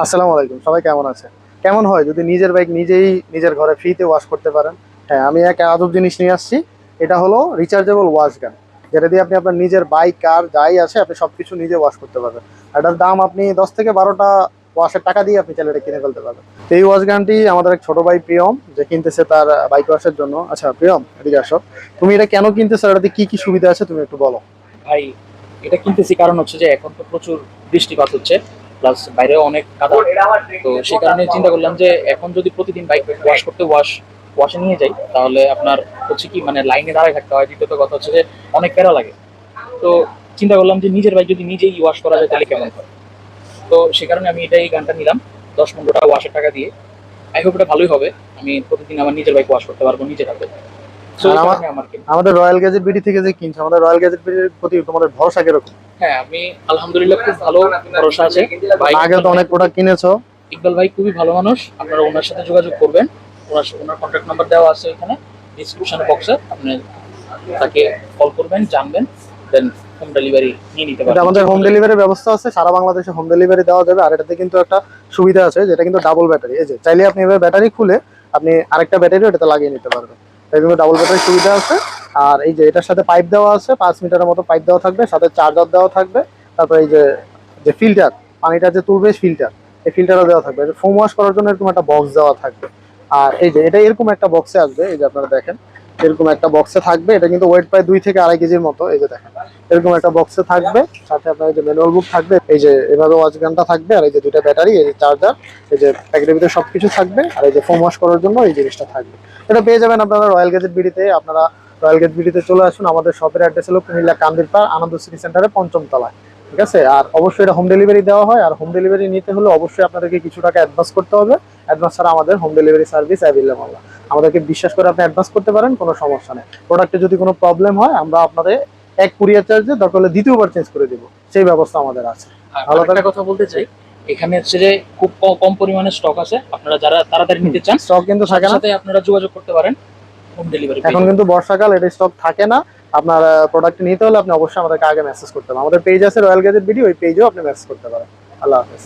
আসসালামু আলাইকুম, সবাই কেমন আছে? কেমন হয় যদি নিজের বাইক নিজেই নিজের ঘরে ফ্রিতে ওয়াশ করতে পারেন? হ্যাঁ, আমি এক আজব জিনিস নিয়ে আসছি। এটা হলো রিচার্জেবল ওয়াশ গান, যেটা দিয়ে আপনি আপনার নিজের বাইক কার যাই আছে আপনি সবকিছু নিজে ওয়াশ করতে পারবেন। এটার দাম আপনি 10 থেকে 12টা ওয়াশের টাকা দিয়ে আপনি চাইলে এটা কিনে ফেলতে পারবেন। তো এই ওয়াশ গানটি আমাদের এক ছোট ভাই প্রিয়ম যে কিনতেছে তার বাইক ওয়াশের জন্য। আচ্ছা প্রিয়ম, এদিকে আসো। তুমি এটা কেন কিনতেছো, এটাতে কি কি সুবিধা আছে তুমি একটু বলো। ভাই, এটা কিনতেছি কারণ হচ্ছে যে এখন তো প্রচুর বৃষ্টিপাত হচ্ছে, প্লাস বাইরেও অনেক কাদা। তো সে কারণে চিন্তা করলাম যে এখন যদি প্রতিদিন বাইক ওয়াশ করতে ওয়াশে নিয়ে যাই, তাহলে আপনার হচ্ছে কি মানে লাইনে দাঁড়ায় থাকতে হয়। দ্বিতীয়ত কথা হচ্ছে যে অনেক প্যারা লাগে। তো চিন্তা করলাম যে নিজের বাইক যদি নিজেই ওয়াশ করা যায় তাহলে কেমন হয়। তো সে কারণে আমি এই গানটা নিলাম 10-15 টাকা ওয়াশের টাকা দিয়ে। আই হোপ এটা ভালোই হবে। আমি প্রতিদিন আমার নিজের বাইক ওয়াশ করতে পারবো নিজের হাতে। তো আর এই কারণে আমার কেনা। আমাদের রয়্যাল গ্যাজেট বিডি থেকে যে কিনছে, আমাদের রয়্যাল গ্যাজেট বিডির প্রতি তোমাদের ভরসা কিরকম? হ্যাঁ, আমি আলহামদুলিল্লাহ খুব ভালো ভরসা আছে। ভাই আগে তো অনেক প্রোডাক্ট কিনেছো। ইকবাল ভাই খুবই ভালো মানুষ, আপনারা ওনার সাথে যোগাযোগ করবেন। ওনার কন্ট্যাক্ট নাম্বার দেওয়া আছে এখানে ডিসক্রিপশন বক্সে। আপনি তাকে কল করবেন, জানবেন, দেন হোম ডেলিভারি নিয়ে নিতে এটা পারবেন যে আমাদের হোম কোনো জায়গায়। ডেলিভারি ব্যবস্থা আছে, সারা বাংলাদেশে হোম ডেলিভারি দেওয়া যাবে। আর এটাতে কিন্তু একটা সুবিধা আছে, যেটা কিন্তু ডাবল ব্যাটারি। এই যে চাইলে আপনি এভাবে ব্যাটারি খুলে আপনি আরেকটা ব্যাটারিও এটাতে লাগিয়ে নিতে পারবেন। তাই কিন্তু ডাবল ব্যাটারির সুবিধা আছে। আর এই যে এটার সাথে পাইপ দেওয়া আছে, 5 মিটারের মতো পাইপ দেওয়া থাকবে, সাথে চার্জার দেওয়া থাকবে। তারপরে এই যে যে ফিল্টার, পানিটা যে তুলবে ফিল্টার, এই ফিল্টারও দেওয়া থাকবে। ফোম ওয়াশ করার জন্য এরকম একটা বক্স দেওয়া থাকবে। আর এই যে এটা এরকম একটা বক্সে আসবে, এই যে আপনারা দেখেন এরকম একটা বক্সে থাকবে। এটা কিন্তু ওয়েট প্রায় 2 থেকে আড়াই কেজির মতো। এই যে দেখেন এরকম একটা বক্সে থাকবে, সাথে আপনার এই যে ম্যানুয়াল বুক থাকবে, এই যে এভাবে ওয়াচ গানটা থাকবে, আর এই যে দুইটা ব্যাটারি, এই যে চার্জার, এই যে প্যাকেটের ভিতরে সবকিছু থাকবে। আর এই যে ফোম ওয়াশ করার জন্য এই জিনিসটা থাকবে। এটা পেয়ে যাবেন আপনারা রয়্যাল গ্যাজেট বিডিতে। আপনারা রয়্যাল গ্যাজেট বিডিতে চলে আসুন। আমাদের শপের অ্যাড্রেস হলো কুমিল্লা কান্দির পাড় আনন্দ সিটি সেন্টারের 5ম তলায়। ঠিক আছে? আর অবশ্যই এটা হোম ডেলিভারি দেওয়া হয়। আর হোম ডেলিভারি নিতে হলে অবশ্যই আপনাদেরকে কিছু টাকা অ্যাডভান্স করতে হবে। অ্যাডভান্স ছাড়া আমাদের হোম ডেলিভারি সার্ভিস অ্যাভেলেবল না। আমাদেরকে বিশ্বাস করে আপনি অ্যাডভান্স করতে পারেন, কোনো সমস্যা নেই। প্রোডাক্টে যদি কোনো প্রবলেম হয় আমরা আপনাদের এক কুরিয়ার চার্জে দরকার হলে দ্বিতীয়বার চেঞ্জ করে দিব, সেই ব্যবস্থা আমাদের আছে। আর ভালো আরেকটা থাকবেন। কথা বলতে চাই, এখানে হচ্ছে যে খুব কম পরিমাণে স্টক আছে। আপনারা যারা তাড়াতাড়ি নিতে চান, স্টক কিন্তু থাকে সাথে না। সাথে আপনারা যোগাযোগ করতে পারেন, হোম ডেলিভারি পেয়ে এখন যাবেন। কিন্তু বর্ষাকাল, এটা স্টক থাকে না। আপনার প্রোডাক্ট নিতে হলে আপনি অবশ্যই আমাদেরকে আগে মেসেজ করতে হবে। আমাদের পেজ আছে রয়্যাল গ্যাজেট বিডি, ওই পেজেও আপনি মেসেজ করতে পারেন। আল্লাহ হাফেজ।